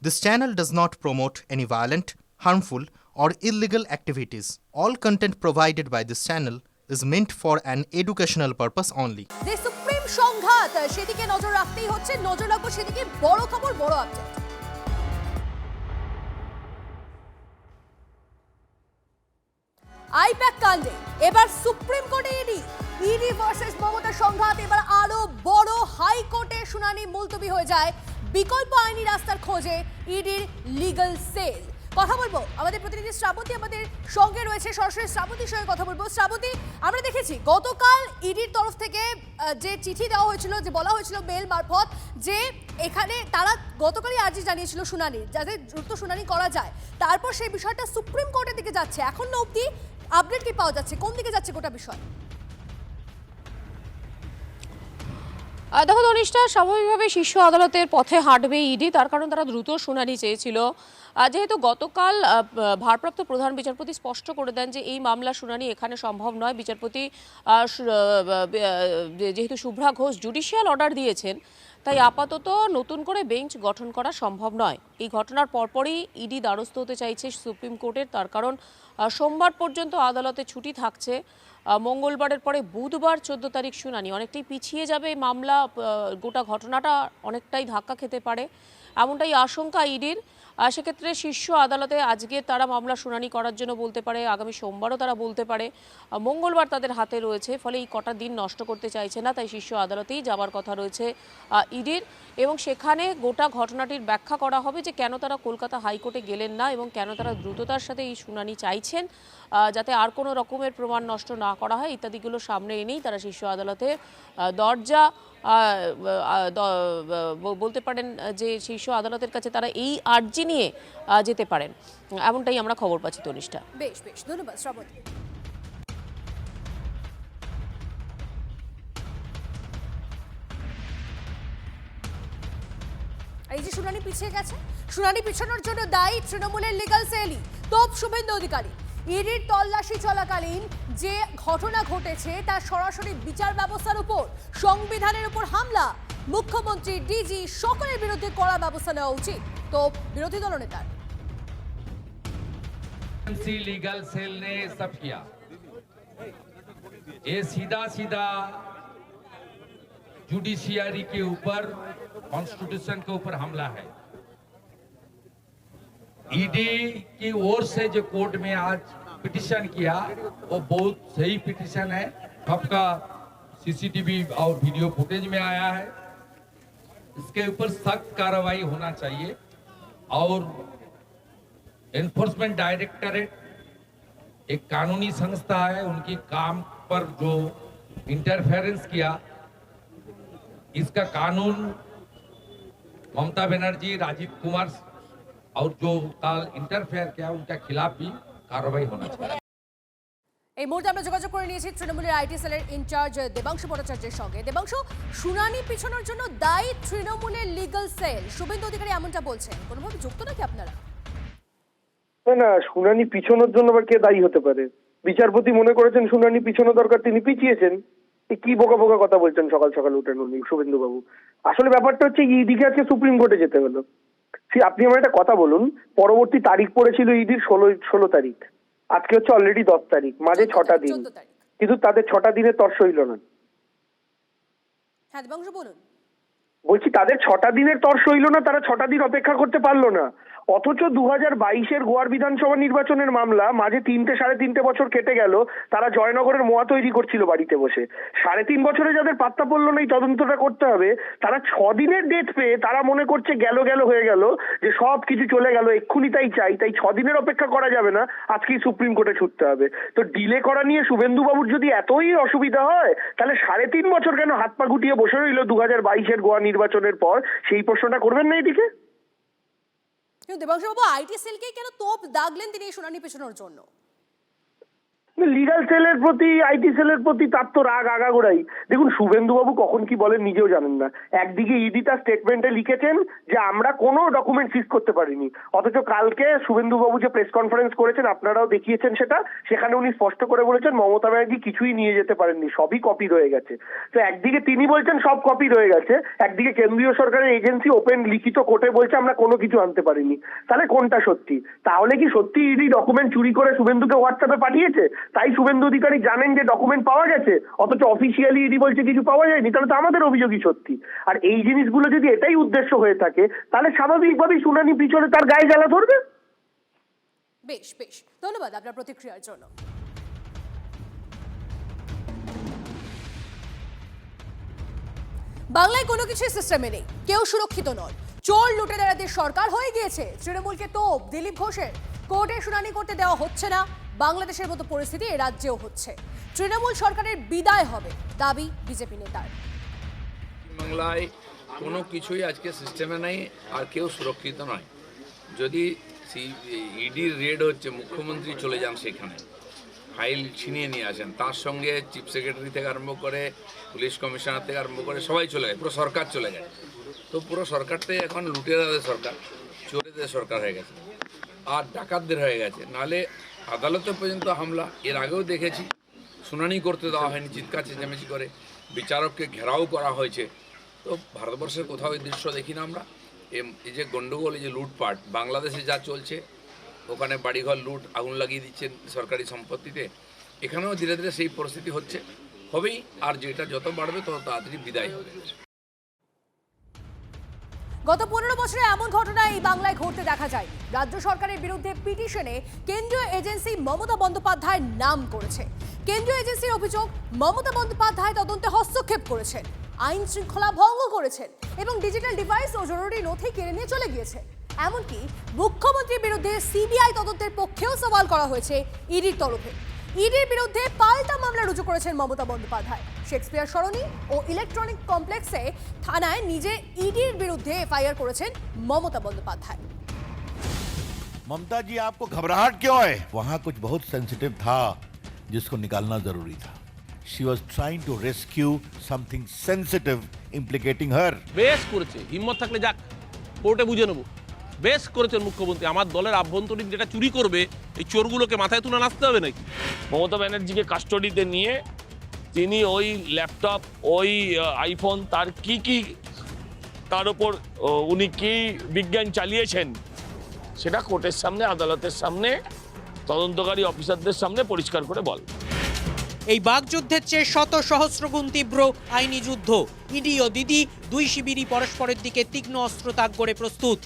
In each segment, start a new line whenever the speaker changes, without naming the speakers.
This channel does not promote any violent, harmful, or illegal activities. All content provided by this channel is meant for an educational purpose only.
যে supreme সংঘাত সেদিকে নজর রাখতেই হচ্ছে, নজর রাখবো সেদিকে। বড় খবর, বড় আপডেট। আইপ্যাক কাণ্ডে এবার সুপ্রিম কোর্টে ইডি ভার্সেস মমতা সংঘাত এবার আরো বড়। হাইকোর্টে শুনানি মুলতবি হয়ে যায়। বিকল্প আইনি রাস্তার খোঁজে ইডির লিগ্যাল সেল। কথা বলবো আমাদের প্রতিনিধি শ্রাবন্তী আমাদের সঙ্গে রয়েছে, সরাসরি শ্রাবন্তীর সঙ্গে কথা বলবো। শ্রাবন্তী, আমরা দেখেছি গতকাল ইডির তরফ থেকে যে চিঠি দেওয়া হয়েছিল, যে বলা হয়েছিল মেল মারফত, যে এখানে তারা গতকালই আর্জি জানিয়েছিল শুনানির, যাতে দ্রুত শুনানি করা যায়। তারপর সেই বিষয়টা সুপ্রিম কোর্টের দিকে যাচ্ছে। এখন অবধি আপডেট কি পাওয়া যাচ্ছে, কোন দিকে যাচ্ছে গোটা বিষয়?
দেখো তনিষ্ঠা, স্বাভাবিকভাবে শীর্ষ আদালতের পথে হাঁটবে ইডি, তার কারণ তারা দ্রুত শুনানি চেয়েছিল। যেহেতু গতকাল ভারপ্রাপ্ত প্রধান বিচারপতি স্পষ্ট করে দেন যে এই মামলা শুনানি এখানে সম্ভব নয়। বিচারপতি যেহেতু শুভ্রা ঘোষ জুডিশিয়াল অর্ডার দিয়েছেন, তাই আপাতত নতুন করে বেঞ্চ গঠন করা সম্ভব নয়। এই ঘটনার পরপরই ইডি দ্বারস্থ হতে চাইছে সুপ্রিম কোর্টের, তার কারণ সোমবার পর্যন্ত আদালতে ছুটি থাকছে। মঙ্গলবারের পরে বুধবার 14 তারিখ শুনানি, অনেকটাই পিছিয়ে যাবে এই মামলা। গোটা ঘটনাটা অনেকটাই ধাক্কা খেতে পারে, এমনটাই আশঙ্কা ইডির। সেক্ষেত্রে শীর্ষ আদালতে আজকে তারা মামলা শুনানি করার জন্য বলতে পারে, আগামী সোমবারও তারা বলতে পারে, মঙ্গলবার তাদের হাতে রয়েছে। ফলে এই কটা দিন নষ্ট করতে চাইছে না, তাই শীর্ষ আদালতেই যাওয়ার কথা রয়েছে ইডির। এবং সেখানে গোটা ঘটনাটির ব্যাখ্যা করা হবে যে কেন তারা কলকাতা হাইকোর্টে গেলেন না এবং কেন তারা দ্রুততার সাথে এই শুনানি চাইছেন, যাতে আর কোনো রকমের প্রমাণ নষ্ট না করা হয়, ইত্যাদিগুলো সামনে এনেই তারা শীর্ষ আদালতে দরজা বলতে পারেন যে শীর্ষ আদালতের কাছে তারা এই আর্জি নিয়ে যেতে পারেন, এমনটাই আমরা খবর পাচ্ছি তনিষ্ঠা।
বেশ বেশ, ধন্যবাদ শ্রাবন্তী। এই যে শুনানি পিছিয়ে গেছে, শুনানি পিছানোর জন্য দায়ী তৃণমূলের লিগ্যাল সেলই। তোপ শুভেন্দু অধিকারী। ইডির তল্লাশি চলাকালীন যে ঘটনা ঘটেছে তার সরাসরি বিচার ব্যবস্থার উপর, সংবিধানের উপর হামলা। মুখ্যমন্ত্রী, ডিজি সকলের বিরুদ্ধে কড়া ব্যবস্থা নেওয়া উচিত। তো বিরোধী দলনেতার
लीगल सेल ने सब किया। ये सीधा सीधा जुडिशियरी के ऊपर, कॉन्स्टिट्यूशन के ऊपर हमला है। ईडी की ओर से जो कोर्ट में आज पिटीशन किया वो बहुत सही पिटीशन है। सबका सीसीटीवी और वीडियो फुटेज में आया है। इसके ऊपर सख्त कार्रवाई होना चाहिए और एनफोर्समेंट डायरेक्टरेट एक कानूनी संस्था है, उनकी काम पर जो इंटरफेरेंस किया, इसका कानून ममता बनर्जी, राजीव कुमार और जो काल इंटरफेयर किया उनके खिलाफ भी कार्रवाई होना चाहिए।
এই মুহূর্তে আমরা যোগাযোগ করে নিয়েছি তৃণমূলের আইটি সেলের ইনচার্জ দেবাংশু ভট্টাচার্যের সঙ্গে। দেবাংশু, শুনানি পিছানোর জন্য দায়ী তৃণমূলের লিগ্যাল সেল, শুভেন্দু অধিকারী এমনটা বলছেন, কোনোভাবে যুক্ত নাকি আপনারা?
না, শুনানি পিছনোর জন্য আবার কে দায়ী হতে পারে? বিচারপতি মনে করেছেন শুনানি পিছনো দরকার, তিনি পিছিয়েছেন। কি বোকা বোকা কথা বলছেন সকাল সকাল উঠেন উনি, শুভেন্দু বাবু। আসলে ব্যাপারটা হচ্ছে ইডিকে আজকে সুপ্রিম কোর্টে যেতে হলো। আপনি আমার একটা কথা বলুন, পরবর্তী তারিখ পড়েছিল ইডির 16 তারিখ, আজকে হচ্ছে অলরেডি 10 তারিখ, মাঝে 6টা দিন, কিন্তু তাদের 6টা দিনের তর্স হইল না।
হ্যাঁ দেবাংশু বলুন।
বলছি তাদের 6টা দিনের তর্স হইল না, তারা 6টা দিন অপেক্ষা করতে পারলো না। অথচ 2022-এর গোয়ার বিধানসভা নির্বাচনের মামলা, মাঝে 3.5 বছর কেটে গেল, তারা জয়নগরের মোয়া তৈরি করছিল বাড়িতে বসে। 3.5 বছরে যাদের পাত্তা পড়লো না এই তদন্তটা করতে হবে, তারা 6 দিনের ডেট পেয়ে তারা মনে করছে গেল হয়ে গেল, যে সব কিছু চলে গেল, এক্ষুনি তাই চাই, তাই 6 দিনের অপেক্ষা করা যাবে না, আজকেই সুপ্রিম কোর্টে ছুটতে হবে। তো ডিলে করা নিয়ে শুভেন্দু বাবুর যদি এতই অসুবিধা হয়, তাহলে 3.5 বছর কেন হাত পা গুটিয়ে বসে রইল 2022-এর গোয়া নির্বাচনের পর? সেই প্রশ্নটা করবেন না এদিকে?
কিন্তু দেবাংশু বাবু, আইটি সেলকে কেন তোপ দাগলেন তিনি এই শুনানি পেছানোর জন্য?
লিগাল সেলের প্রতি, আইটি সেলের প্রতি তার তো রাগ আগাগোড়াই। দেখুন, শুভেন্দুবাবু কখন কি বলেন নিজেও জানেন না। একদিকে ইডি তার স্টেটমেন্টে লিখেছেন যে আমরা কোনো ডকুমেন্ট সিজ করতে পারিনি, অথচ কালকে শুভেন্দুবাবু যে প্রেস কনফারেন্স করেছেন, আপনারাও দেখিয়েছেন সেটা, সেখানে উনি স্পষ্ট করে বলেছেন মমতা ব্যানার্জি কিছুই নিয়ে যেতে পারেননি, সবই কপি রয়ে গেছে। তো একদিকে তিনি বলছেন সব কপি রয়ে গেছে, একদিকে কেন্দ্রীয় সরকারের এজেন্সি ওপেন লিখিত কোর্টে বলছে আমরা কোনো কিছু আনতে পারিনি। তাহলে কোনটা সত্যি? তাহলে কি সত্যি ইডি ডকুমেন্ট চুরি করে শুভেন্দুকে হোয়াটসঅ্যাপে পাঠিয়েছে, তাই শুভেন্দু অধিকারী জানেন যে ডকুমেন্ট পাওয়া গেছে, অথচ অফিসিয়ালি ইডি বলছে কিছু পাওয়া যায়নি? তাহলে তো আমাদের অভিযোগই সত্যি। আর এই জিনিসগুলো যদি এটাই উদ্দেশ্য হয়ে থাকে, তাহলে স্বাভাবিকভাবেই শুনানি পিছনে তার গায়ে জ্বালা ধরবে।
বেশ বেশ, ধন্যবাদ আপনার প্রতিক্রিয়ার জন্য। বাংলায় কোনো কিছু সিস্টেমে নেই, কেউ সুরক্ষিত নয়, চোর লুটেরাদের সরকার হয়ে গিয়েছে। তৃণমূলকে তোপ দিলীপ ঘোষের, কোর্টে শুনানি করতে দেওয়া হচ্ছে না। বাংলাদেশের মতো পরিস্থিতি এ রাজ্যেও হচ্ছে। তৃণমূল সরকারের বিদায় হবে দাবি বিজেপি নেতার।
বাংলায় কোনো কিছুই আজকে সিস্টেমে নেই, আর কেউ সুরক্ষিত নয়। যদি ইডির রেড হচ্ছে, মুখ্যমন্ত্রী চলে যান সেখানে, ফাইল ছিনিয়ে নিয়ে আসেন, তার সঙ্গে চিফ সেক্রেটারি থেকে আরম্ভ করে পুলিশ কমিশনার থেকে আরম্ভ করে সবাই চলে যায়, পুরো সরকার চলে যায়। তো পুরো সরকারটাই এখন লুটেরাদের সরকার, চোরেদের সরকার হয়ে গেছে, আর ডাকাতদের হয়ে গেছে। নাহলে আদালতে পর্যন্ত হামলা এর আগেও দেখেছি, শুনানি করতে দেওয়া হয়নি, চিৎকার চেঁচামেচি করে বিচারককে ঘেরাও করা হয়েছে। তো ভারতবর্ষের কোথাও এই দৃশ্য দেখি না আমরা। এই যে গন্ডগোল, এই যে লুটপাট বাংলাদেশে যা চলছে, ওখানে বাড়িঘর লুট, আগুন লাগিয়ে দিচ্ছেন সরকারি সম্পত্তিতে, এখানেও ধীরে ধীরে সেই পরিস্থিতি হবেই। আর যেটা যত বাড়বে তত তাড়াতাড়ি বিদায় হবে।
গত 15 বছরে এমন ঘটনা এই বাংলায় ঘটতে দেখা যায়। রাজ্য সরকারের বিরুদ্ধে পিটিশনে কেন্দ্রীয় এজেন্সি মমতা বন্দ্যোপাধ্যায়ের নাম করেছে। কেন্দ্রীয় এজেন্সির অভিযোগ, মমতা বন্দ্যোপাধ্যায় তদন্তে হস্তক্ষেপ করেছেন, আইন শৃঙ্খলা ভঙ্গ করেছেন এবং ডিজিটাল ডিভাইস ও জরুরি নথি কেড়ে নিয়ে চলে গিয়েছে। এমনকি মুখ্যমন্ত্রীর বিরুদ্ধে সিবিআই তদন্তের পক্ষেও সওয়াল করা হয়েছে ইডির তরফে। ইডির বিরুদ্ধে পাল্টা মামলা রুজু করেছেন মমতা বন্দ্যোপাধ্যায়। শেক্সপিয়ার সরণি ও ইলেকট্রনিক কমপ্লেক্সে থানায় নিজে ইডির বিরুদ্ধে এফআইআর করেছেন মমতা বন্দ্যোপাধ্যায়।
ममता जी, आपको घबराहट क्यों है? वहां कुछ बहुत सेंसिटिव था जिसको निकालना जरूरी था। She was trying to rescue something sensitive implicating her.
বেশ করেছে, হিম্মত থাকলে যাক, কোর্টে বুঝে নেব। বেশ করেছেন মুখ্যমন্ত্রী। আমার দলের আভ্যন্তরীণ যেটা চুরি করবে, এই চোরগুলোকে মাথায় তুলে নাচতে হবে নাকি? মমতা ব্যানার্জিকে কাস্টডিতে নিয়ে তিনি ওই ল্যাপটপ, ওই আইফোন, তার কি তার উপর উনি কি বিজ্ঞান চালিয়েছেন, সেটা কোর্টের সামনে, আদালতের সামনে, তদন্তকারী অফিসারদের সামনে পরিষ্কার করে বল।
এই বাকযুদ্ধের চেয়ে শত সহস্র গুণ তীব্র আইনি যুদ্ধ। ইডি ও দিদি দুই শিবিরই পরস্পরের দিকে তীক্ষ্ণ অস্ত্র তাক করে প্রস্তুত।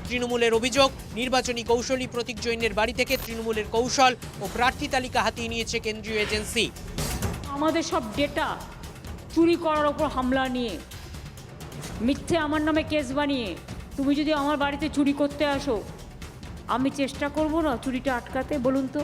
তৃণমূলের অভিযোগ, নির্বাচনী কৌশলী প্রতীক জৈনের বাড়ি থেকে তৃণমূলের কৌশল ও প্রার্থী তালিকা হাতিয়ে নিয়েছে কেন্দ্রীয় এজেন্সি।
আমাদের সব ডেটা চুরি করার ওপর হামলা নিয়ে, মিথ্যে আমার নামে কেস বানিয়ে তুমি যদি আমার বাড়িতে চুরি করতে আসো, আমি চেষ্টা করব না চুরিটা আটকাতে? বলুন তো।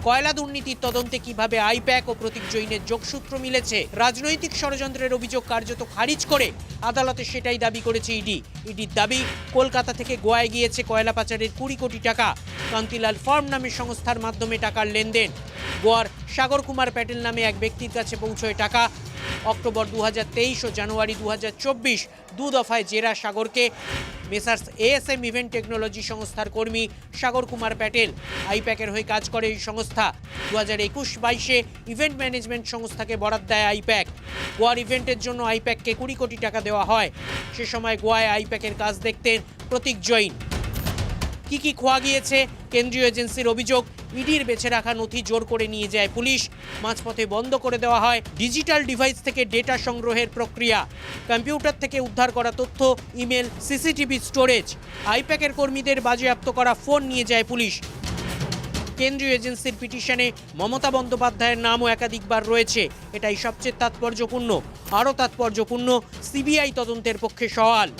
কয়লা দুর্নীতির তদন্তে কিভাবে আইপ্যাক ও প্রতীক জৈনের যোগসূত্র মিলেছে, রাজনৈতিক ষড়যন্ত্রের অভিযোগ কার্যত খারিজ করে আদালতে সেটাই দাবি করেছে ইডি। ইডির দাবি, কলকাতা থেকে গোয়ায় গিয়েছে কয়লা পাচারের 20 কোটি টাকা। কান্তিলাল ফার্ম নামের সংস্থার মাধ্যমে টাকার লেনদেন। গোয়ার সাগর কুমার প্যাটেল নামে এক ব্যক্তির কাছে পৌঁছয় টাকা। অক্টোবর 2023 ও জানুয়ারি 2024 দু দফায় জেরা সাগরকে। মেসার্স এএসএম ইভেন্ট টেকনোলজি সংস্থার কর্মী সাগর কুমার প্যাটেল। আইপ্যাকের হয়ে কাজ করে এই সংস্থা। 2021-22 ইভেন্ট ম্যানেজমেন্ট সংস্থাকে বরাদ দেয় আইপ্যাক। গোয়ার ইভেন্টের জন্য আইপ্যাককে 20 কোটি টাকা দেওয়া হয়। সে সময় গোয়ায় আইপ্যাকের কাজ দেখতেন প্রতীক জৈন। কি খোয়া গিয়েছে? কেন্দ্রীয় এজেন্সির অভিযোগ, ইডির বেছে রাখা নথি জোর করে নিয়ে যায় পুলিশ। মাঝপথে বন্ধ করে দেওয়া হয় ডিজিটাল ডিভাইস থেকে ডেটা সংগ্রহের প্রক্রিয়া। কম্পিউটার থেকে উদ্ধার করা তথ্য, ইমেল, সিসিটিভি স্টোরেজ। আইপ্যাকের কর্মীদের বাজেয়াপ্ত করা ফোন নিয়ে যায় পুলিশ। কেন্দ্রীয় এজেন্সির পিটিশনে মমতা বন্দ্যোপাধ্যায়ের নামও একাধিকবার রয়েছে। এটাই সবচেয়ে তাৎপর্যপূর্ণ। আরও তাৎপর্যপূর্ণ, সিবিআই তদন্তের পক্ষে সওয়াল।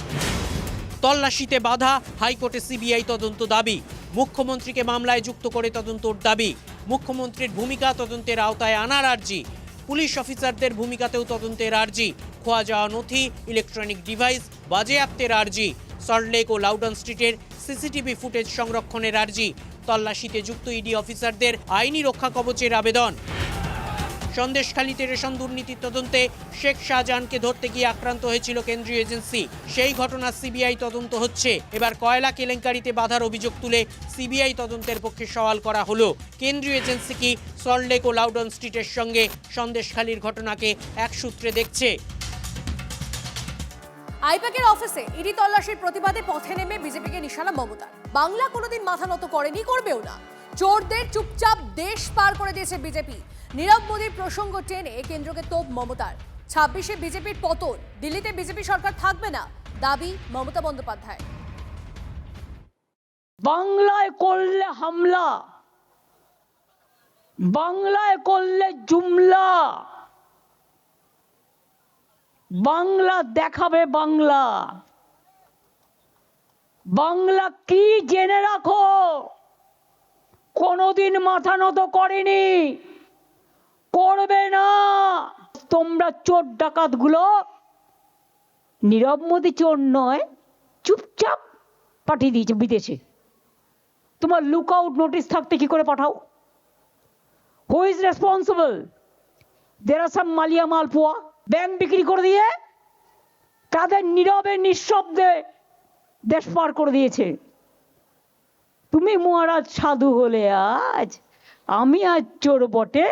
তল্লাশিতে বাধা, হাইকোর্টে সিবিআই তদন্ত দাবি। মুখ্যমন্ত্রীকে মামলায় যুক্ত করে তদন্তর দাবি। মুখ্যমন্ত্রীর ভূমিকা তদন্তের আওতায় আনার আর্জি। পুলিশ অফিসারদের ভূমিকাতেও তদন্তের আর্জি। খোয়া যাওয়া নথি, ইলেকট্রনিক ডিভাইস বাজেয়াপ্তের আর্জি। সল্টলেক ও লাউডন স্ট্রিটের সিসিটিভি ফুটেজ সংরক্ষণের আর্জি। তল্লাশিতে যুক্ত ইডি অফিসারদের আইনি রক্ষা কবচের আবেদন। সন্দেশখালীতে রেশন দুর্নীতির তদন্তে শেখ শাহজাহানকে ধরতে গিয়ে আক্রান্ত হয়েছিল কেন্দ্রীয় এজেন্সি। সেই ঘটনা সিবিআই তদন্ত হচ্ছে। এবার কয়লা কেলেঙ্কারিতে বাধার অভিযোগ তুলে সিবিআই তদন্তের পক্ষে সওয়াল করা হলো। কেন্দ্রীয় এজেন্সি কি সল্টলেক ও লাউডন স্ট্রিটের সঙ্গে সন্দেশখালীর ঘটনাকে এক সূত্রে দেখছে?
আইপ্যাকের অফিসে ইডি তল্লাশির প্রতিবাদে পথে নেমে বিজেপিকে নিশানা মমতার। বাংলা কোনোদিন মাথা নত করেনি, করবেও না। চোরদের চুপচাপ দেশ পার করে দিয়েছে বিজেপি। নীরব মোদীর প্রসঙ্গ টেনে কেন্দ্রকে তোপ মমতার। 26-এ বিজেপির পতন, দিল্লিতে বিজেপি সরকার থাকবে না, দাবি মমতা বন্দ্যোপাধ্যায়।
বাংলায় করলে হামলা, বাংলায় করলে জুমলা, বাংলা দেখাবে বাংলা। বাংলা কি জেনে রাখো, কোনোদিন মাথা নত করেনি, করবে না। তোমরা চোর ডাকাত গুলো, নীরব মোদী চোর নয়, চুপচাপ পাঠিয়ে দিয়েছে বিদেশে। তোমার লুক আউট নোটিস থাকতে কি করে পাঠাও? Who is responsible? There are some Mallya মালপোয়া ব্যাংক বিক্রি করে দিয়ে তাদের নীরবে নিঃশব্দে দেশ পার করে দিয়েছে। তুমি মহারাজ সাধু হলে আজ, আমি আজ চোর বটে,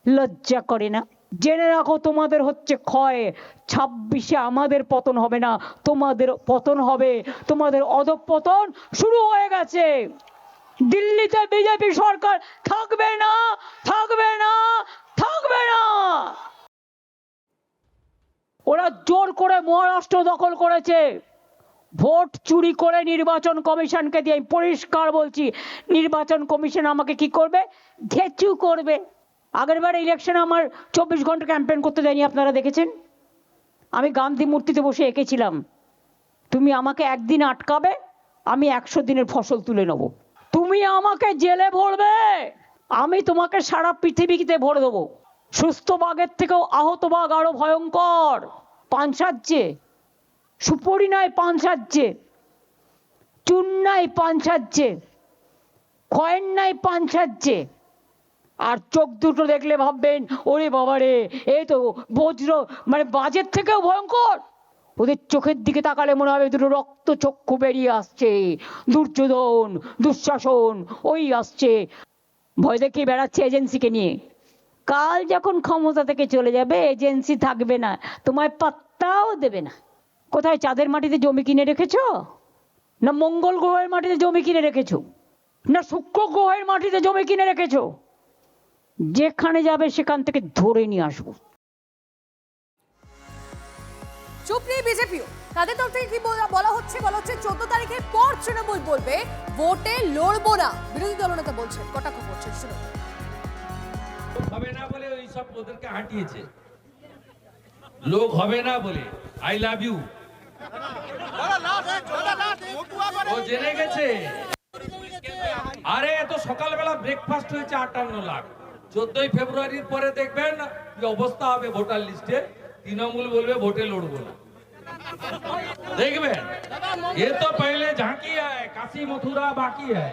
লজ্জা করে না? জেনে রাখো তোমাদের হচ্ছে ক্ষয়। 26-এ আমাদের পতন হবে না, তোমাদের পতন হবে। তোমাদের অধঃপতন শুরু হয়ে গেছে। দিল্লিতে বিজেপি সরকার থাকবে না, থাকবে না, থাকবে না। ওরা জোর করে মহারাষ্ট্র দখল করেছে, ভোট চুরি করে নির্বাচন কমিশনকে দিয়ে। পরিষ্কার বলছি, নির্বাচন কমিশন আমাকে কি করবে? ঘেচু করবে। আগেরবার ইলেকশনে আমার 24 ঘন্টা ক্যাম্পেইন করতে দেয়নি, আপনারা দেখেছেন। আমি গান্ধী মূর্তিতে বসে এঁকেছিলাম, তুমি আমাকে একদিন আটকাবে, আমি 100 দিনের ফসল তুলে নেব। তুমি আমাকে জেলে ভরবে, আমি তোমাকে সারা পৃথিবীতে ভরে দেবো। সুস্থ বাঘের থেকেও আহত বাঘ আরো ভয়ঙ্কর। পান সাজছে, সুপরি নাই পান সাজছে, চুন নাই পান সাজছে, কয়েন নাই পান সাজছে। আর চোখ দুটো দেখলে ভাববেন, ওরে বাবারে, এই তো বজ্র, মানে বাজের থেকেও ভয়ঙ্কর। ওদের চোখের দিকে তাকালে মনে হবে দুটো রক্ত চক্ষু বেরিয়ে আসছে। দুর্যোধন, দুঃশাসন ওই আসছে, ভয় দেখিয়ে বেড়াচ্ছে এজেন্সিকে নিয়ে। কাল যখন ক্ষমতা থেকে চলে যাবে, এজেন্সি থাকবে না, তোমায় পাত্তাও দেবে না। কোথায় চাঁদের মাটিতে জমি কিনে রেখেছো? না মঙ্গল গ্রহের মাটিতে জমি কিনে রেখেছো? না শুক্র গ্রহের মাটিতে জমি কিনে রেখেছো? যেখানে যাবে সেখান থেকে ধরে নিয়ে আসবো।
চুপ নেই বিজেপিও। তাদের তরফ থেকে কি বলা হচ্ছে? 14 তারিখের পর তৃণমূল বলবে ভোটে লড়বো না। বিরোধী দলনেতা বলছেন, কটাক্ষ করছেন, শুনুন।
হবে না বলে ওই সব ওদেরকে হাঁটিয়েছে, লোক হবে না বলে। আই লাভ ইউ ও জেনে গেছে। আরে এত সকালবেলা ব্রেকফাস্ট হয়েছে 58 লাখ। 14ই ফেব্রুয়ারির পরে দেখবেন কি অবস্থা হবে ভোটার লিস্টে। তৃণমূল বলবে ভোটে লড়বো না, দেখবেন। ये तो पहले झांकी है, काशी मथुरा बाकी है।